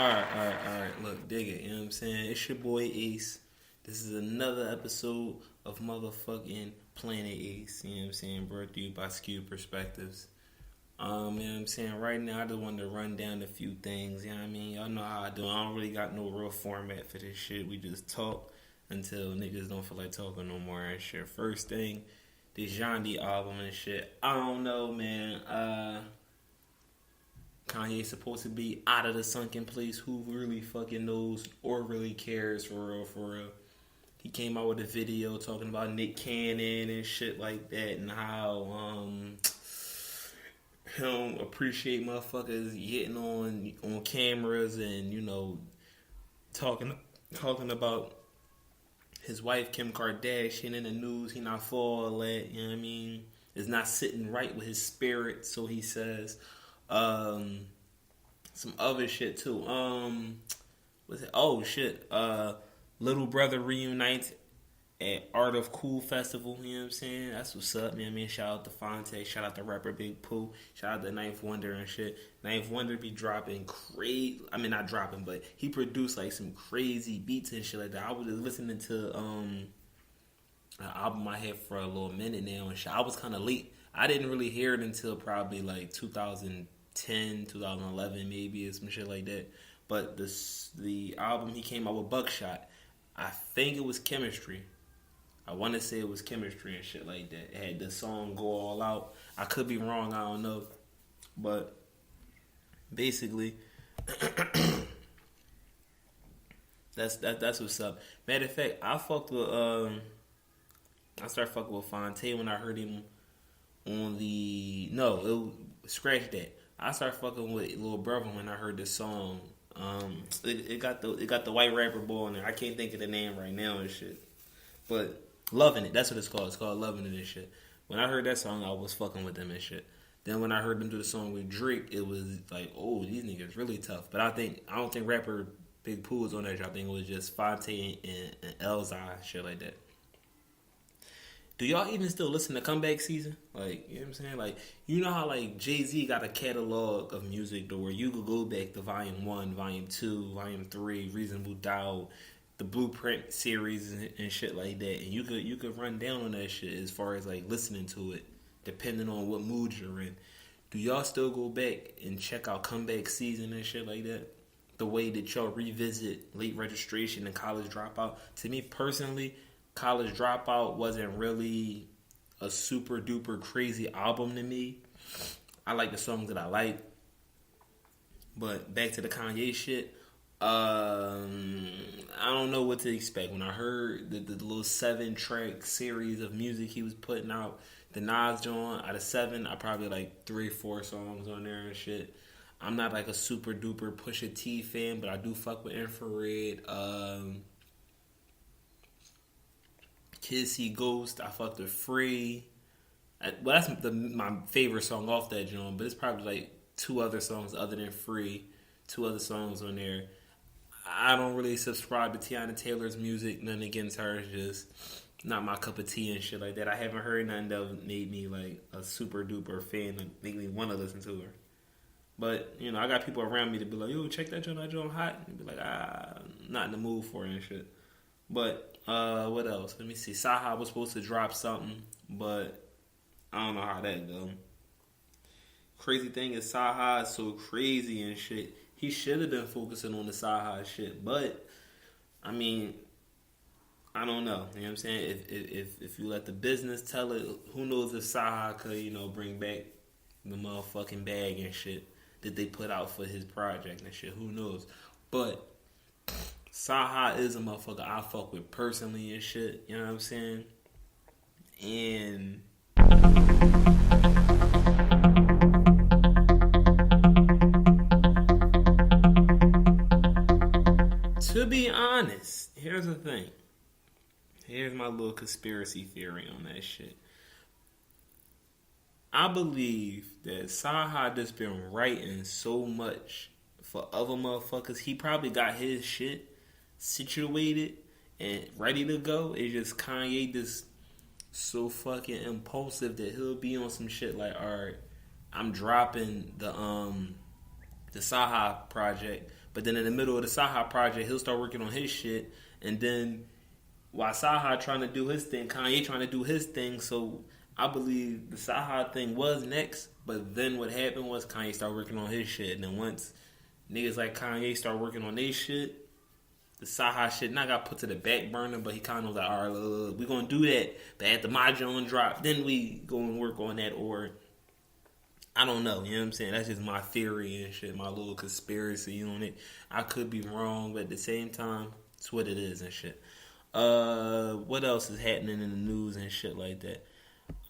Alright. Look, dig it. You know what I'm saying? It's your boy Ace. This is another episode of motherfucking Planet Ace. You know what I'm saying? Brought to you by Skew Perspectives. You know what I'm saying? Right now, I just wanted to run down a few things. You know what I mean? Y'all know how I do. I don't really got no real format for this shit. We just talk until niggas don't feel like talking no more and shit. First thing, this Yandhi album and shit. I don't know, man. Kanye's supposed to be out of the sunken place. Who really fucking knows or really cares for real? He came out with a video talking about Nick Cannon and shit like that, and how he don't appreciate motherfuckers getting on cameras and, you know, talking about his wife Kim Kardashian in the news. He not for all that, you know what I mean? It's not sitting right with his spirit, so he says. Some other shit too. What's it? Oh shit. Little Brother reunites at Art of Cool Festival. You know what I'm saying? That's what's up, man. I mean, shout out to Fonte. Shout out to rapper Big Pooh. Shout out to Ninth Wonder and shit. Ninth Wonder be dropping crazy. I mean, not dropping, but he produced like some crazy beats and shit like that. I was just listening to an album I had for a little minute now and shit. I was kind of late. I didn't really hear it until probably like 2010, 2011 maybe, or some shit like that. But the album he came out with, Buckshot, I think it was Chemistry. I want to say it was Chemistry and shit like that. It had the song Go All Out. I could be wrong, I don't know. But basically, that's what's up. Matter of fact, I started fucking with Fonte when I heard him on scratch that. I started fucking with Lil Brother when I heard this song. It got the white rapper boy in there. I can't think of the name right now and shit. But Loving It, that's what it's called. It's called Loving It and shit. When I heard that song, I was fucking with them and shit. Then when I heard them do the song with Drake, it was like, oh, these niggas really tough. But I don't think rapper Big Pooh was on that. I think it was just Fonte and Elzai, shit like that. Do y'all even still listen to Comeback Season? Like, you know what I'm saying? Like, you know how, like, Jay-Z got a catalog of music to where you could go back to Volume 1, Volume 2, Volume 3, Reasonable Doubt, the Blueprint series and shit like that. And you could run down on that shit as far as, like, listening to it, depending on what mood you're in. Do y'all still go back and check out Comeback Season and shit like that? The way that y'all revisit Late Registration and College Dropout? To me, personally, College Dropout wasn't really a super duper crazy album to me. I like the songs that I like. But back to the Kanye shit. I don't know what to expect. When I heard the little 7-track series of music he was putting out, the Nas joint, out of 7, I probably like 3 or 4 songs on there and shit. I'm not like a super duper Pusha T fan, but I do fuck with Infrared. Kids See Ghost, I fucked with Free. Well, that's my favorite song off that joint, but it's probably like 2 other songs other than Free. 2 other songs on there. I don't really subscribe to Tiana Taylor's music. Nothing against her. It's just not my cup of tea and shit like that. I haven't heard nothing that made me like a super duper fan and make me want to listen to her. But, you know, I got people around me to be like, yo, check that joint hot. And be like, not in the mood for it and shit. But, what else? Let me see. Saha was supposed to drop something, but I don't know how that go. Crazy thing is Saha is so crazy and shit. He should have been focusing on the Saha shit, but I mean, I don't know. You know what I'm saying? If you let the business tell it, who knows if Saha could, you know, bring back the motherfucking bag and shit that they put out for his project and shit. Who knows? But Saha is a motherfucker I fuck with personally and shit. You know what I'm saying? And to be honest, here's the thing. Here's my little conspiracy theory on that shit. I believe that Saha just been writing so much for other motherfuckers. He probably got his shit situated and ready to go. It's just Kanye just so fucking impulsive that he'll be on some shit like, alright, I'm dropping the Saha project, But then in the middle of the Saha project, he'll start working on his shit, and then while Saha trying to do his thing, Kanye trying to do his thing. So I believe the Saha thing was next, but then what happened was Kanye started working on his shit, and then once niggas like Kanye start working on their shit, the Saha shit not got put to the back burner, but he kind of was like, all right, we gonna do that, but after my Jones drop, then we go and work on that, or I don't know, you know what I'm saying? That's just my theory and shit, my little conspiracy on it. I could be wrong, but at the same time, it's what it is and shit. What else is happening in the news and shit like that?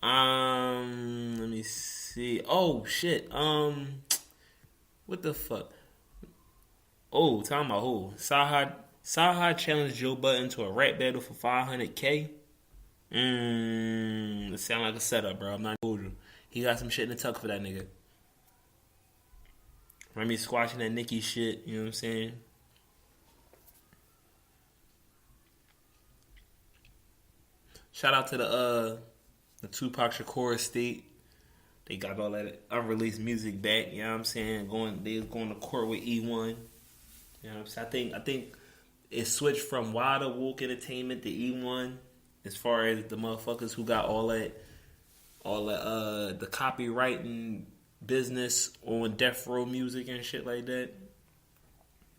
Let me see. Oh shit. What the fuck? Oh, talking about who? Saha challenged Joe Budden to a rap battle for $500K. It sound like a setup, bro. I'm not gonna hold you. He got some shit in the tuck for that nigga. Remy squashing that Nicki shit, you know what I'm saying? Shout out to the Tupac Shakur estate. They got all that unreleased music back, you know what I'm saying? They was going to court with E1. You know what I'm saying? I think it switched from Wada Woke Entertainment to E1 as far as the motherfuckers who got all that the copywriting business on Death Row music and shit like that.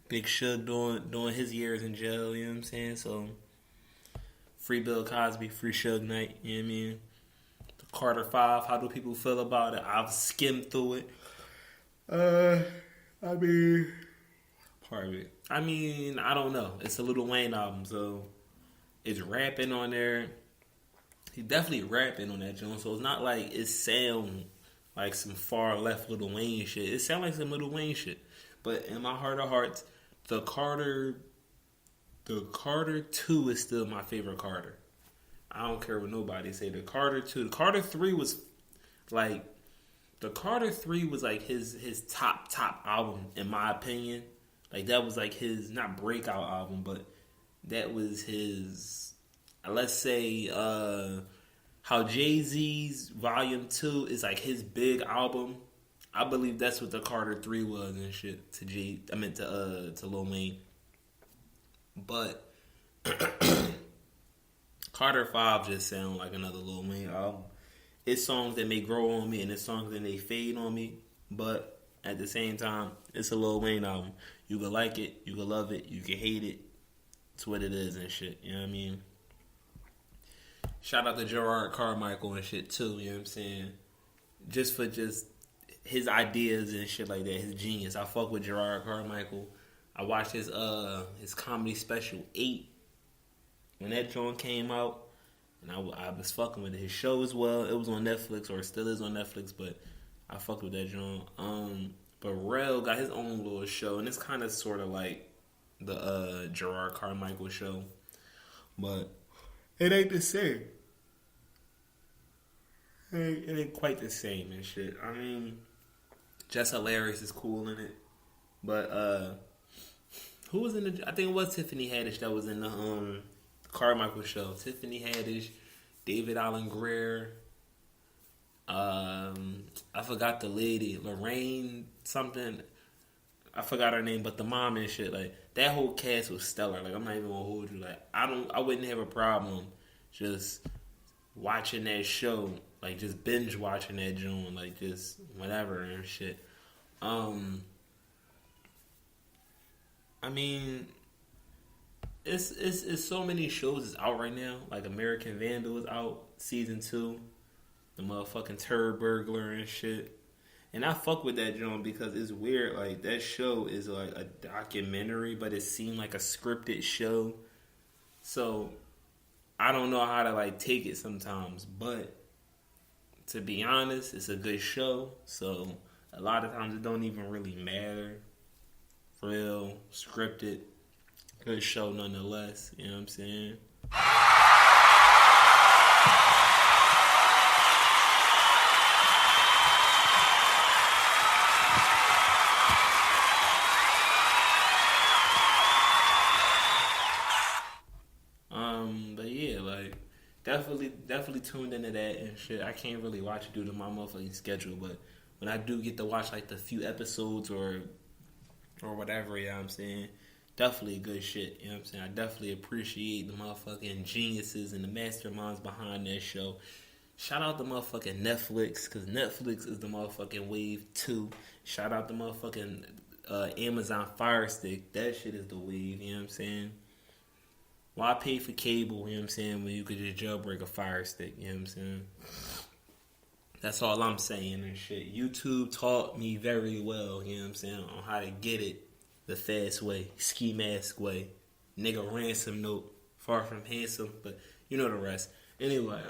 Big Shug doing his years in jail, you know what I'm saying? So free Bill Cosby, free Suge Knight, you know what I mean? The Carter 5, how do people feel about it? I've skimmed through it. I mean, I don't know. It's a Lil Wayne album, so it's rapping on there. He's definitely rapping on that joint, so it's not like it sound like some far left Lil Wayne shit. It sound like some Lil Wayne shit. But in my heart of hearts, the Carter 2 is still my favorite Carter. I don't care what nobody say. The Carter 2, the Carter 3 was like his top album in my opinion. Like that was like his not breakout album, but that was his. Let's say how Jay-Z's Volume 2 is like his big album. I believe that's what the Carter 3 was and shit to Lil Wayne. But Carter 5 just sound like another Lil Wayne album. It's songs that may grow on me and it's songs that may fade on me, but at the same time, it's a Lil Wayne album. You can like it, you can love it, you can hate it. It's what it is and shit, you know what I mean? Shout out to Gerard Carmichael and shit too, you know what I'm saying? Just for his ideas and shit like that, his genius. I fuck with Gerard Carmichael. I watched his comedy special 8 when that joint came out, and I was fucking with it. His show as well. It was on Netflix, or it still is on Netflix, but I fucked with that joint. But Rel got his own little show, and it's kind of sort of like the Gerard Carmichael show, but it ain't the same. It ain't quite the same and shit. I mean, Just Hilarious is cool in it, but who was in the? I think it was Tiffany Haddish that was in the Carmichael show. Tiffany Haddish, David Allen Greer. I forgot the lady, Lorraine something. I forgot her name, but the mom and shit, like that whole cast was stellar. Like I'm not even gonna hold you. Like I wouldn't have a problem just watching that show, like just binge watching that joint, like just whatever and shit. I mean, it's so many shows is out right now. Like American Vandal is out, season 2. The motherfucking Turd Burglar and shit. And I fuck with that joint because it's weird. Like that show is like a documentary, but it seemed like a scripted show. So I don't know how to like take it sometimes. But to be honest, it's a good show. So a lot of times it don't even really matter. Real scripted, good show nonetheless. You know what I'm saying? But yeah, like definitely tuned into that and shit. I can't really watch it due to my motherfucking schedule, but when I do get to watch like the few episodes or or whatever, you know what I'm saying? Definitely good shit, you know what I'm saying? I definitely appreciate the motherfucking geniuses and the masterminds behind that show. Shout out to motherfucking Netflix, because Netflix is the motherfucking wave too. Shout out to motherfucking Amazon Fire Stick. That shit is the wave, you know what I'm saying? Why pay for cable, you know what I'm saying, when you could just jailbreak a Fire Stick, you know what I'm saying? That's all I'm saying and shit. YouTube taught me very well, you know what I'm saying, on how to get it the fast way, ski mask way, nigga ransom note, far from handsome, but you know the rest. Anyway,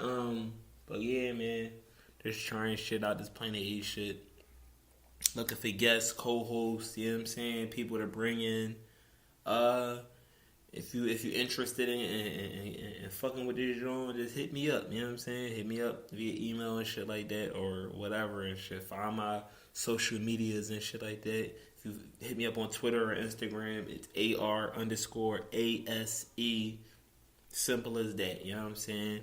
but yeah, man, just trying shit out, just Planet A shit. Looking for guests, co-hosts, you know what I'm saying, people to bring in. If you're interested in fucking with this joint, just hit me up. You know what I'm saying? Hit me up via email and shit like that, or whatever and shit. Find my social medias and shit like that. If you hit me up on Twitter or Instagram, it's AR_ASE. Simple as that. You know what I'm saying?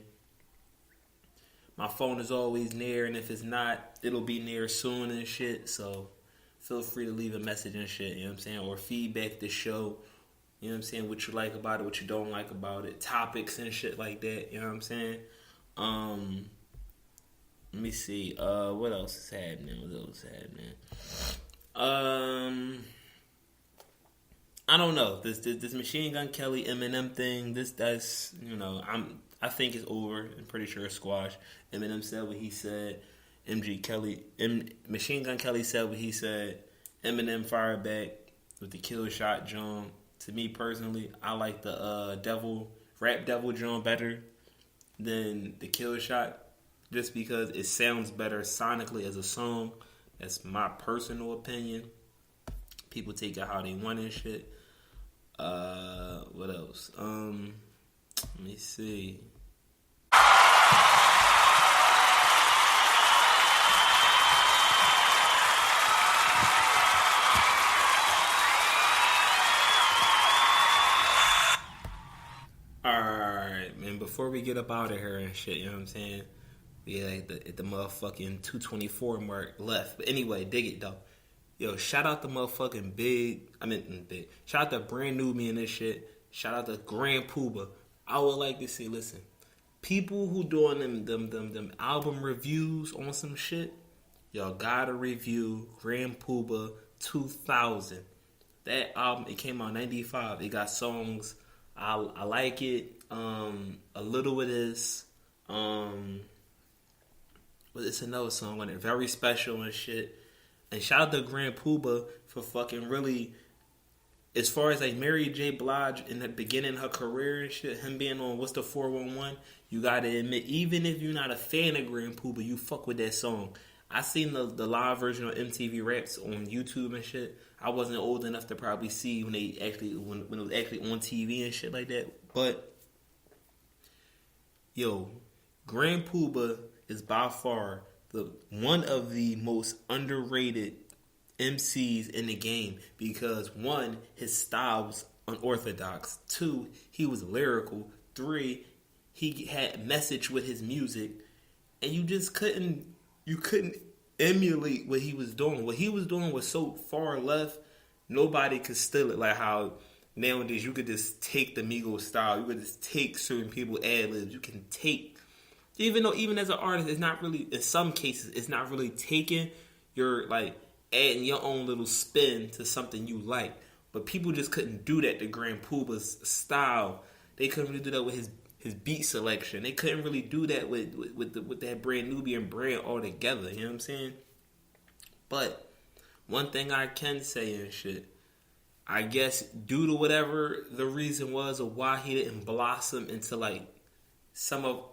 My phone is always near, and if it's not, it'll be near soon and shit. So feel free to leave a message and shit. You know what I'm saying? Or feedback the show. You know what I'm saying? What you like about it, what you don't like about it. Topics and shit like that. You know what I'm saying? Let me see. What else is happening? I don't know. This Machine Gun Kelly Eminem thing, that's you know, I think it's over. I'm pretty sure it's squashed. Eminem said what he said. Machine Gun Kelly said what he said. Eminem fired back with the kill shot John. To me personally, I like the Rap Devil John better than the Kill Shot, just because it sounds better sonically as a song. That's my personal opinion. People take it how they want and shit. What else? Let me see. Alright, man, before we get up out of here and shit, you know what I'm saying? We at the motherfucking 224 mark left. But anyway, dig it though. Yo, shout out the motherfucking big. Shout out to Brand New Me and this shit. Shout out to grand-puba. I would like to see, listen, people who doing them album reviews on some shit, y'all gotta review grand-puba 2000. That album, it came out in 95. It got songs. I like it. A little of this. But it's another song on it. Very special and shit. And shout out to grand-puba for fucking really, as far as like Mary J. Blige in the beginning of her career and shit, him being on What's the 411, you gotta admit, even if you're not a fan of grand-puba, you fuck with that song. I seen the live version of MTV Raps on YouTube and shit. I wasn't old enough to probably see when it was actually on TV and shit like that. But yo, grand-puba is by far one of the most underrated MCs in the game, because one, his style was unorthodox. Two, he was lyrical. Three, he had message with his music, and you couldn't emulate what he was doing. What he was doing was so far left, nobody could steal it. Like how nowadays you could just take the Migos style, you could just take certain people ad-libs, you can take, even as an artist, it's not really, in some cases, it's not really taking your, like, adding your own little spin to something you like. But people just couldn't do that to grand-puba's style. They couldn't really do that with his beat selection. They couldn't really do that with that Brand Nubian brand altogether. You know what I'm saying? But one thing I can say and shit, I guess due to whatever the reason was of why he didn't blossom into like some of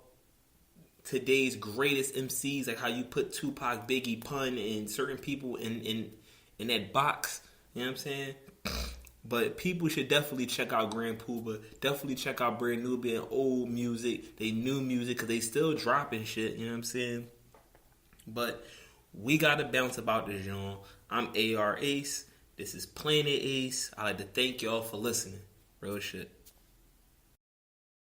today's greatest MCs, like how you put Tupac, Biggie, Pun, and certain people in that box. You know what I'm saying? But people should definitely check out grand-puba. Definitely check out Brand Nubian old music. They new music, because they still dropping shit. You know what I'm saying? But we got to bounce about this, y'all. I'm AR Ace. This is Planet Ace. I'd like to thank y'all for listening. Real shit.